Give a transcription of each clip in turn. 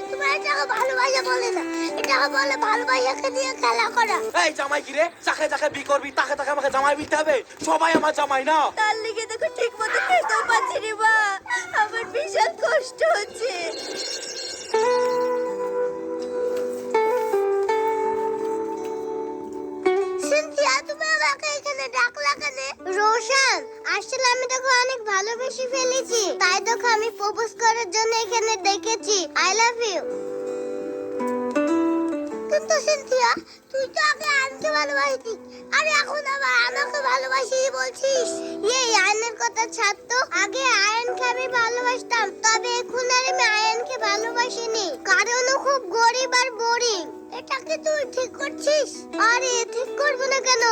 তোমার এটাকে ভালোবাসা বলে না, এটাকে বলে ভালোবাসাকে দিয়ে খেলা করা। এই জামাই কি রে? যাকে যাকে বি করবি তাকে তাকে আমাকে জামাই বিতে হবে? সবাই আমার জামাই না। তার লিগে দেখো ঠিক মতো খেতেও পাচ্ছি রে মা, আমার ভীষণ কষ্ট হচ্ছে। সিনথিয়া, তুমি আমাকে এখানে ডাকলা কেন? রোশন, আসলে আমি তোকে অনেক ভালোবেসে ফেলেছি, তাই তোকে আমি প্রপোজ করার জন্য এখানে ডেকেছি। I love you. কিন্তু সিনথিয়া, তুই তো আগে আয়নকে ভালোবাসতি, আর এখন আবার আমাকে ভালোবাসি বলছিস। এই আয়নের কথা ছাড় তো, আগে আয়নকে আমি ভালোবাসতাম, তবে এখন আর আমি আয়নকে ভালোবাসিনি, কারণ ও খুব গরিব আর বোরিং। এটা কি তুই ঠিক করছিস? আরে ঠিক করবো না কেন,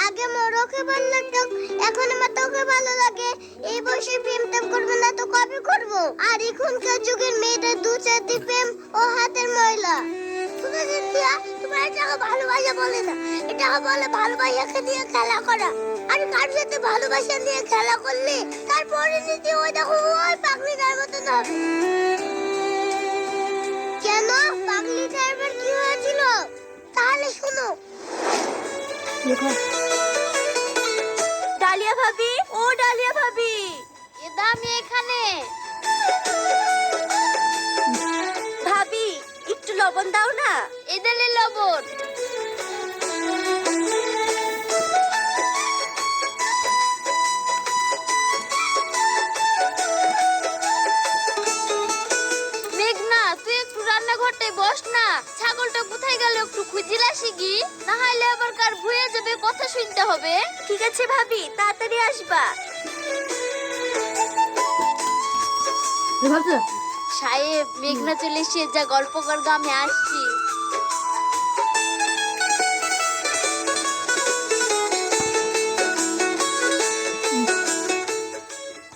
আগে আমার ওকে ভালো লাগতো, এখন আমার তোকে ভালো লাগে। এই বয়সে প্রেম টেম করবো না তো কবে করবো? আর এখনকার যুগের মেয়েদের দু চার দিন প্রেম ও হাতের ময়লা। তুমি সিনথিয়া, তোমার এটাকে ভালোবাসা বলে না, এটাকে বলে ভালোবাসাকে দিয়ে খেলা করা। আর কার সাথে ভালোবাসা নিয়ে খেলা করলে তার পরিণতি ওই দেখো ওই পাগলিটার মতন হবে। কেন? পাগলিটার আবার কি হয়েছিল? তাহলে শোনো। ডালিয়া ভাবি, ও ডালিয়া ভাবি, এদা আমি এখানে। ভাবি, একটু লবণ দাও না। এদালে লবণ। মেঘনা, তুই একটু রান্নাঘরটায় বস না। ছাগলটা কোথায় গেল একটু খুঁজিল আসি গি, না হলে আবার কার ভুয়ে যাবে, কথা শুনতে হবে। ঠিক আছে ভাবি, তাড়াতাড়ি আসবা। সাহেব, মেঘনা চলে এসে যা গল্প কর, গ্রামে আসছি।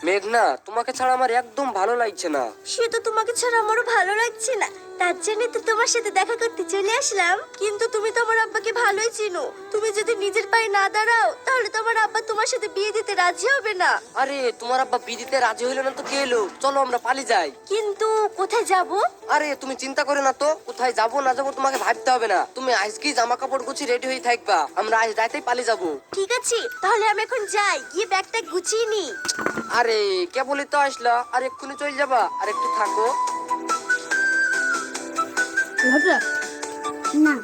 মেঘনা, তোমাকে ছাড়া আমার একদম ভালো লাগছে না। সে তো তোমাকে ছাড়া আমারও ভালো লাগছে না, তার জন্য তো তোমার সাথে দেখা করতে চলে আসলাম। কিন্তু তুমি তো আমার আব্বাকে ভালোই চিনো, তুমি যদি নিজের পায়ে না দাঁড়াও তাহলে তোমার আব্বা তোমার সাথে বিয়ে দিতে রাজি হবে না। আরে তোমার আব্বা বিয়ে দিতে রাজি হইলো না তো কি হলো? চলো আমরা পালিয়ে যাই। কিন্তু কোথায় যাব? আরে তুমি চিন্তা করে না তো, কোথায় যাবো না যাবো তোমাকে ভাবতে হবে না। তুমি আজকেই জামা কাপড় গুছিয়ে রেডি হয়ে থাকবা, আমরা আজ রাতেই পালিয়ে যাবো। ঠিক আছে, তাহলে আমি এখন যাই, গিয়ে ব্যাগটা গুছিয়ে নি। আরে কেবলই তো আসলা, আর এক্ষুনি চলে যাবা? আর একটু থাকো। না,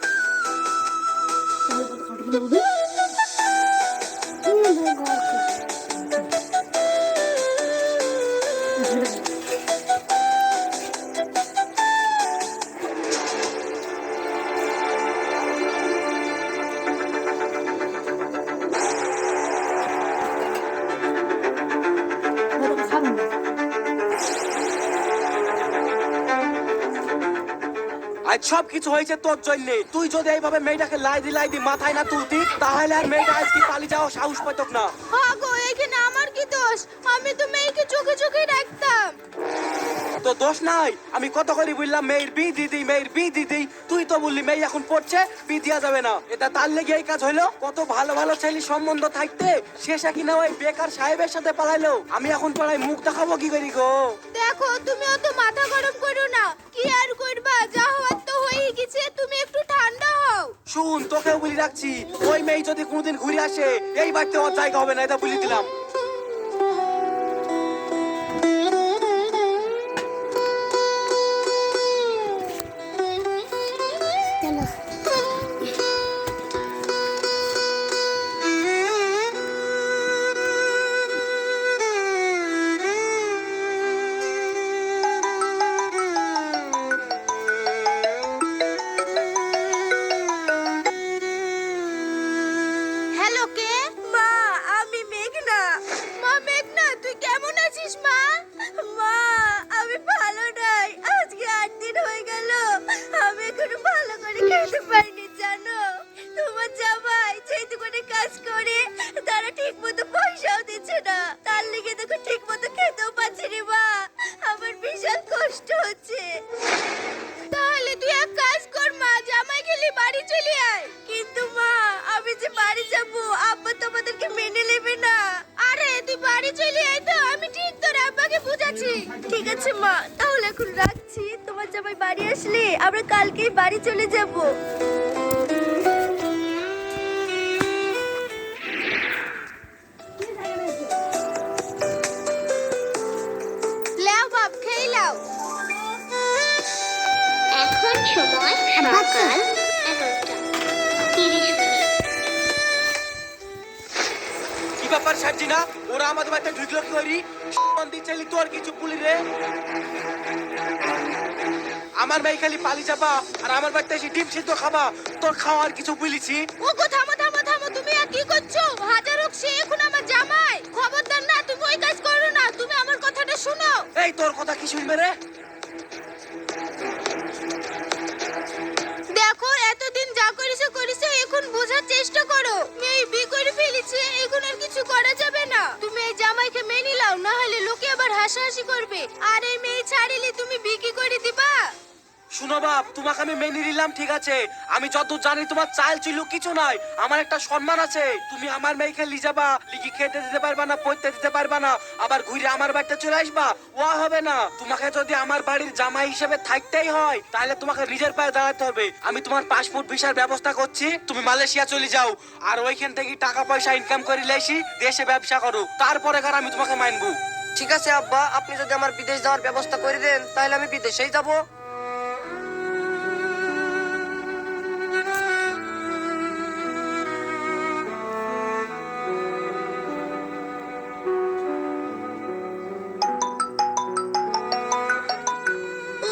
আজ সব কিছু হয়েছে তোর জন্য। তুই যদি এইভাবে মেয়েটাকে লাই দি মাথায় না তুলতি, তাহলে আর মেয়েটা আজকে পালিয়ে যাওয়ার সাহস পেত না। গো, এখানে আমার কি দোষ? আমি তো মেয়েকে চোখে চোখে রাখতাম। তো দোষ নাই, আমি কত করে বললাম মেয়ের বি দিদি, মেয়ের বি দিদি, তুই তো বললি মেয়ে এখন পড়ছে, বি দিয়া যাবে না। এটা তার লেগে এই কাজ হইলো? কত ভালো ভালো ছেলে সম্বন্ধ থাকতে শেষে কিনা ওই বেকার সাহেবের সাথে পালাইলো। আমি এখন পড়াই মুখ দেখাবো কি করি গো? দেখো, তুমি অত মাথা গরম করো না, কি আর করবা, যা হওয়ার তো হয়ে গেছে, তুমি একটু ঠান্ডা হও। শুন, তোকেও বলি রাখছি, ওই মেয়ে যদি কোনোদিন ঘুরে আসে এই বাড়িতে ওর জায়গা হবে না, এটা বলে দিলাম। হ্যালো, কে? মা, আমি মেঘনা। জামাই বাড়ি আসলে আমরা কালকেই বাড়ি চলে যাব। লাও বাপ খেয়ে লাও। এখন সময় সকাল 11:30। কি ব্যাপার সার্জিনা, ওরা আমাদের বাড়িতে ঢুকলো কি করি? মন্দির চাইলি তোর কিছু পুলি রে। আমার মেয়ে খালি পালি যাবা আর আমার বাড়িতে এসে ডিম সিদ্ধ খাবা, তোর খাওয়ার কিছু বলেছি? ওগো থামো থামো থামো, তুমি আর কি করছো? হাজার হোক সে এখন আমার জামাই, খবরদার না তুমি ওই কাজ করো না। তুমি আমার কথাটা শোনো। এই তোর কথা কি শুনবে রে? দেখো এতদিন যা করেছো করেছো, এখন বোঝার চেষ্টা করো। মেয়ে বিয়ে করে ফেলেছে, এখন আর কিছু করা যাবে না। তুমি এই জামাইকে মেনে নাও, না হলে লোকে আবার হাসাহাসি করবে। আর এই মেয়ে ছাড়িলে তুমি বিক্রি করে দিবা। শুনো বাপ, তোমাকে আমি মেনে নিলাম ঠিক আছে। আমি যত জানি তোমার চাল ছিল কিছু নাই, আমার একটা সম্মান আছে। তুমি আমার মেয়েকে লিয়ে যাবা, লিখি খেতে দিতে পারবা না, পড়তে দিতে পারবা না, আবার ঘুরে আমার বাড়িতে চলে আসবা, ও হবে না। তোমাকে যদি আমার বাড়ির জামাই হিসেবে থাকতেই হয় তাহলে তোমাকে নিজের পায়ে দাঁড়াতে হবে। আমি তোমার পাসপোর্ট ভিসার ব্যবস্থা করছি, তুমি মালয়েশিয়া চলে যাও আর ওইখান থেকে টাকা পয়সা ইনকাম করে লেসি দেশে ব্যবসা করো, তারপরে কার আমি তোমাকে মানবো। ঠিক আছে আব্বা, আপনি যদি আমার বিদেশ যাওয়ার ব্যবস্থা করে দেন তাহলে আমি বিদেশেই যাব।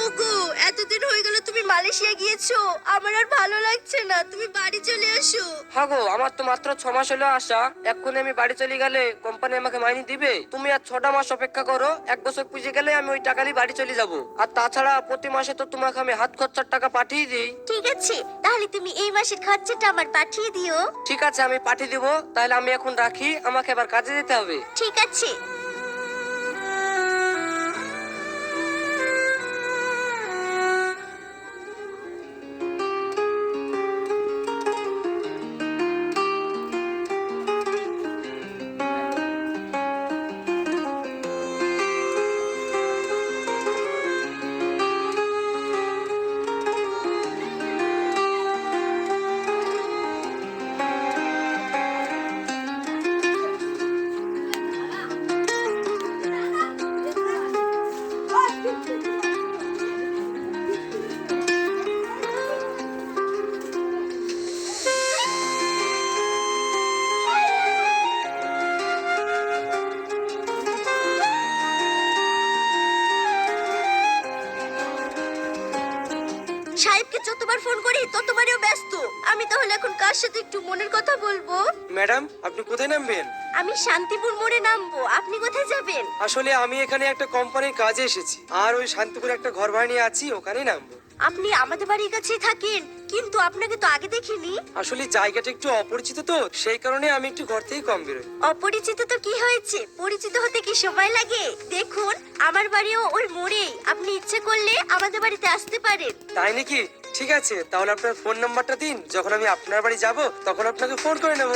ওগো এতদিন হয়ে গেল তুমি মালয়েশিয়া গিয়েছো, আমার আর ভালো লাগছে না। তুমি বাড়ি চলে আসো। হ্যাঁ গো, আমার তো মাত্র 6 মাস হলো আসা। এক্ষুনি আমি বাড়ি চলে গেলে কোম্পানি আমাকে মাইনে দিবে? তুমি আর 6টা মাস অপেক্ষা করো, 1 বছর পুজে গেলে আমি ওই টাকা নিয়ে বাড়ি চলে যাব। আর তাছাড়া প্রতি মাসে তো তোমাকে আমি হাত খরচার টাকা পাঠিয়ে দিই। ঠিক আছে, তাহলে তুমি এই মাসের খরচাটা আমার পাঠিয়ে দিও। ঠিক আছে, আমি পাঠিয়ে দিব। তাহলে আমি এখন রাখি, আমাকে এবার কাজে যেতে হবে। ঠিক আছে। সাহেবকে যতবার ফোন করি ততবারও ব্যস্ত। আমি তাহলে এখন কার সাথে একটু মনের কথা বলবো? ম্যাডাম, আপনি কোথায় নামবেন? আমি শান্তিপুর মোড়ে নামবো। আপনি কোথায় যাবেন? আসলে আমি এখানে একটা কোম্পানির কাজে এসেছি, আর ওই শান্তিপুরে একটা ঘর ভাড়া নিয়ে আছি, ওখানেই নামবো। আপনি আমাদের বাড়ির কাছেই থাকেন, কিন্তু আপনাকে তো আগে দেখিনি। আসলে জায়গাটা একটু অপরিচিত তো, সেই কারণে আমি একটু ঘর থেকে কম বেরোই। অপরিচিত তো কি হয়েছে, পরিচিত হতে কি সময় লাগে? দেখুন আমার বাড়িও ওই মোড়েই, আপনি ইচ্ছে করলে আমাদের বাড়িতে আসতে পারেন। তাই নাকি? ঠিক আছে, তাহলে আপনার ফোন নাম্বারটা দিন, যখন আমি আপনার বাড়ি যাব তখন আপনাকে ফোন করে নেব।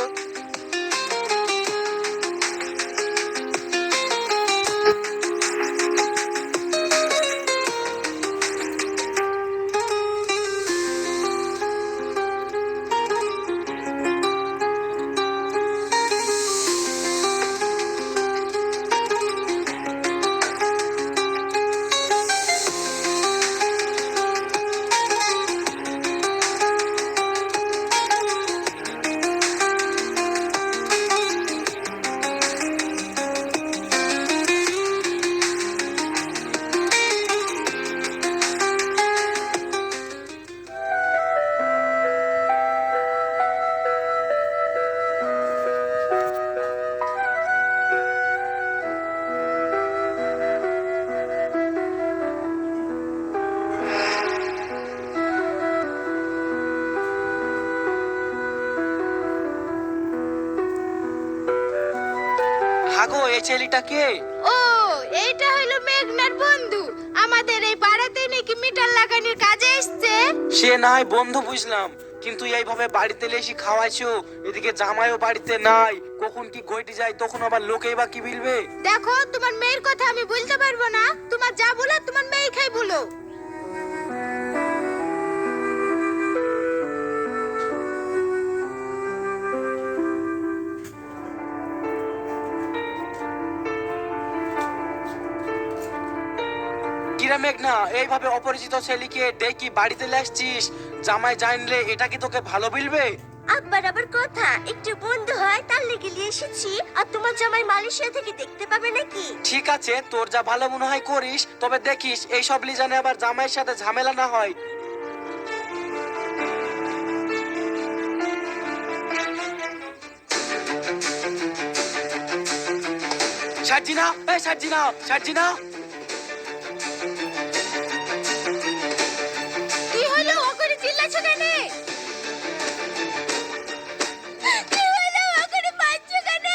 হাগো, এই ছেলেটা কে? ও এইটা হলো মেঘনার বন্ধু, আমাদের এই পাড়াতে নাকি মিটার লাগানোর কাজে এসছে। সে না হয় বন্ধু বুঝলাম, কিন্তু এইভাবে বাড়িতে এসে খাওয়াইছো, এদিকে জামাইও বাড়িতে নাই, কখন কি ঘটে যায় তখন আবার লোকেই বা কি বলবে। দেখো তোমার মেয়ের কথা আমি বলতে পারবো না, তোমার যা বলার তোমার মেয়ে খাই বলো। মেঘনা, এইভাবে অপরিচিত ছেলেকে ডেকে বাড়িতে আসছিস, জামাই জানলে এটা কি তোকে ভালো বলবে? আব্বার আবার কথা, একটু বন্ধু হয় তার লেগে নিয়ে এসেছি। আর তোমার জামাই মালয়েশিয়া থেকে দেখতে পাবে নাকি? ঠিক আছে, তোর যা ভালো মনে হয় করিস, তবে দেখিস এই সব লিজানে আবার জামাইয়ের সাথে ঝামেলা না হয়। সার্জিনা, এই সার্জিনা, সার্জিনা। কি হলো, ও করে চিল্লাছো কেন? কি হলো, ও করে মারছো কেন?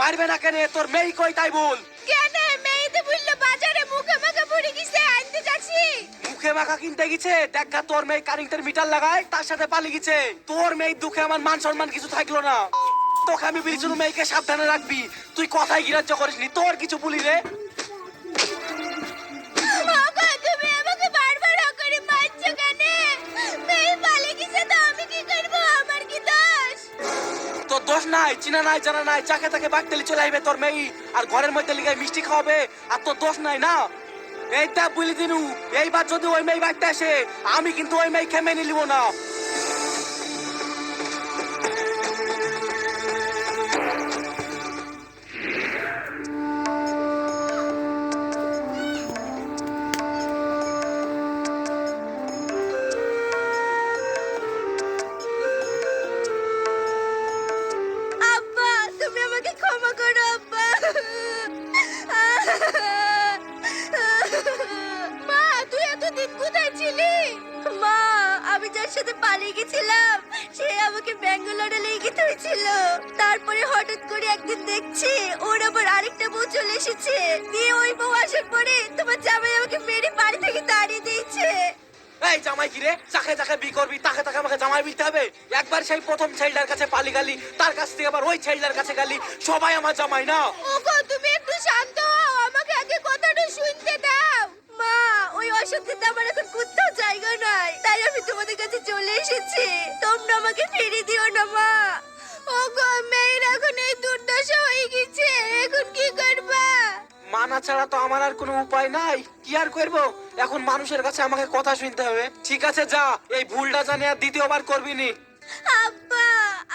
মারবে না কেন? তোর মেয়ে কই তাই বল। কেন মেয়েতে বললো বাজারে মুখে মাখা পড়ে গেছে, আনতে যাচ্ছি। মুখে মাখা কিনতে গেছে, দেখা তোর মেয়ে কারেন্টের মিটার লাগায় তার সাথে পালিয়ে গেছে। তোর মেয়ে দুঃখে আমার মান সম্মান কিছু থাকলো না। তোকে আমি বলেছিল মেয়েকে সাবধানে রাখবি, তুই কথাই গ্রাহ্য করিসনি। তোর কিছু বলি রে? বাবা, তুমি আমাকে বারবার ও করে মারছো কেন? মেয়ে পালিয়ে গেছে তো আমি কি করব? আমার কি দোষ? তোর দোষ নাই, চিনা নাই, জানা নাই, যাকে তাকে বাগতেলি চলে আইবে তোর মেয়ে, আর ঘরের মধ্যে লিগায় মিষ্টি খাওয়াবে, আর তোর দোষ নাই না? এইটা বলি দিনু, এইবার যদি ওই মেয়ে বাড়তে আসে, আমি কিন্তু ওই মেয়ে খেয়ে মেনে নিব না। আব্বা, তুমি আমাকে ক্ষমা করো আব্বা। মা, তুই এতদিন কোথায় ছিলি? মা, আমি যার সাথে পালিয়ে গেছিলাম সে আমাকে ব্যাঙ্গালোরে নিয়ে হয়েছিল। তারপরে হঠাৎ করে একদিন দেখছি ওর আবার আরেকটা বউ চলে এসেছে। দিয়ে ওই বউ আসার পরে তোমার জামাই আমাকে মেরে বাড়ি থেকে তাড়িয়ে দিয়েছে। এই জামাই কি রে? যাকে যাকে বি করবি তাকে তাকে আমাকে জামাই বলতে হবে? একবার সেই প্রথম ছেলেটার কাছে পালি গালি, তার কাছ থেকে আবার ওই ছেলেটার কাছে গালি, সবাই আমার জামাই না? ওগো, তুমি একটু শান্ত হও, আমাকে আগে কথাটা শুনতে দাও। মা, ওই অসুখতে আমার এখন কোথাও জায়গা নাই, তাই আমি তোমাদের কাছে চলে এসেছি। তোমরা আমাকে ফিরে দিও না মা। ওগো, মেয়ের এখন এই দুর্দশা হয়ে গেছে, এখন কি করবা? মানা ছাড়া তো আমার আর কোনো উপায় নাই। কি আর করবো, এখন মানুষের কাছে আমাকে কথা শুনতে হবে। ঠিক আছে, যা, এই ভুলটা জানে আর দ্বিতীয়বার করবি নি। আব্বা,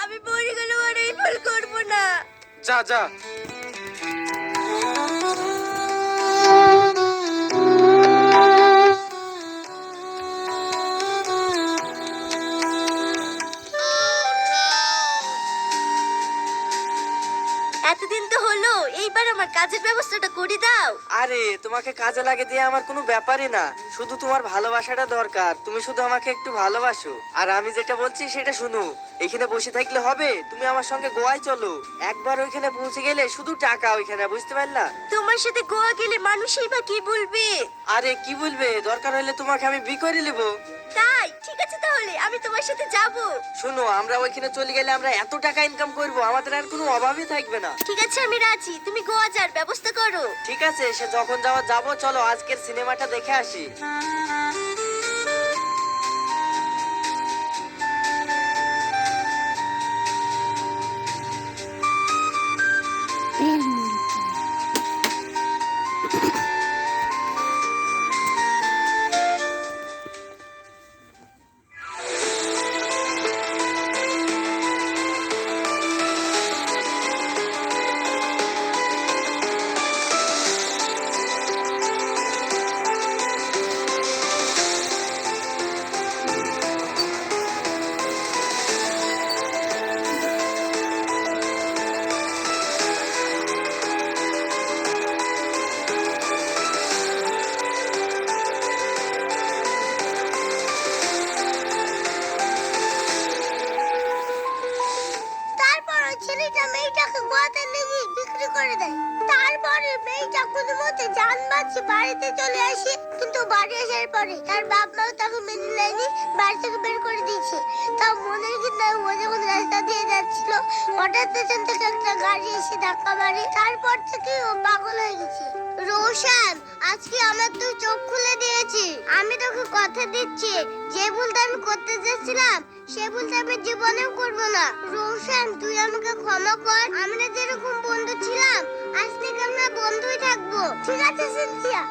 আমি মরে গেলেও আর এই ভুল করবো না। যা যা। এতদিন তো হলো, এইবার আমার কাজের ব্যবস্থাটা করে দাও। আরে তোমাকে কাজে লাগে দিয়ে আমার কোনো ব্যাপারই না, শুধু তোমার ভালোবাসাটা দরকার। তুমি শুধু আমাকে একটু ভালোবাসো, আর আমি যেটা বলছি সেটা শুনো। এখানে বসে থাকলে হবে? তুমি আমার সঙ্গে গোয়ায় চলো। একবার ওইখানে পৌঁছে গেলে শুধু টাকা ওইখানে, বুঝতে পারলা? তোমার সাথে গোয়া গেলে মানুষই বা কি বলবে? আরে কি বলবে, দরকার হলে তোমাকে আমি বি করে নেবো। তাই ঠিক আছে, তাহলে আমি তোমার সাথে যাব। শোনো, আমরা ওইখানে চলে গেলে আমরা এত টাকা ইনকাম করব, আমাদের আর কোনো অভাবই থাকবে না। ঠিক আছে, আমি রাজি, তুমি গোয়া যাওয়ার ব্যবস্থা করো। ঠিক আছে, সে যখন যাওয়া যাবো। চলো আজকের সিনেমাটা দেখে আসি। তারপর ওই ছেলেটা মেয়েটাকে গোয়াতে নিয়ে বিক্রি করে দেয়। তারপরে মেয়েটা কোনো মতে জান বাঁচিয়ে বাড়িতে চলে আসে, কিন্তু বাড়ি আসার পরে তার বাপ মাও তাকে মেনে নেয়নি, বাড়ি থেকে বের করে দিয়েছে। তাও মনে কিন্তু ও যখন রাস্তা দিয়ে যাচ্ছিল, হঠাৎ পেছন থেকে একটা গাড়ি এসে ধাক্কা মারে। তারপর থেকে ও পাগল হয়ে গেছে। রোশন, আজকে আমার তুই চোখ খুলে দিয়েছি। আমি তোকে কথা দিচ্ছি, যে ভুলটা আমি করতে যাচ্ছিলাম সে ভুলটা আমি জীবনেও করবো না। রোশন, তুই আমাকে ক্ষমা কর। আমরা যেরকম বন্ধু ছিলাম আজ থেকে আমরা বন্ধুই থাকবো। ঠিক আছে সিনথিয়া?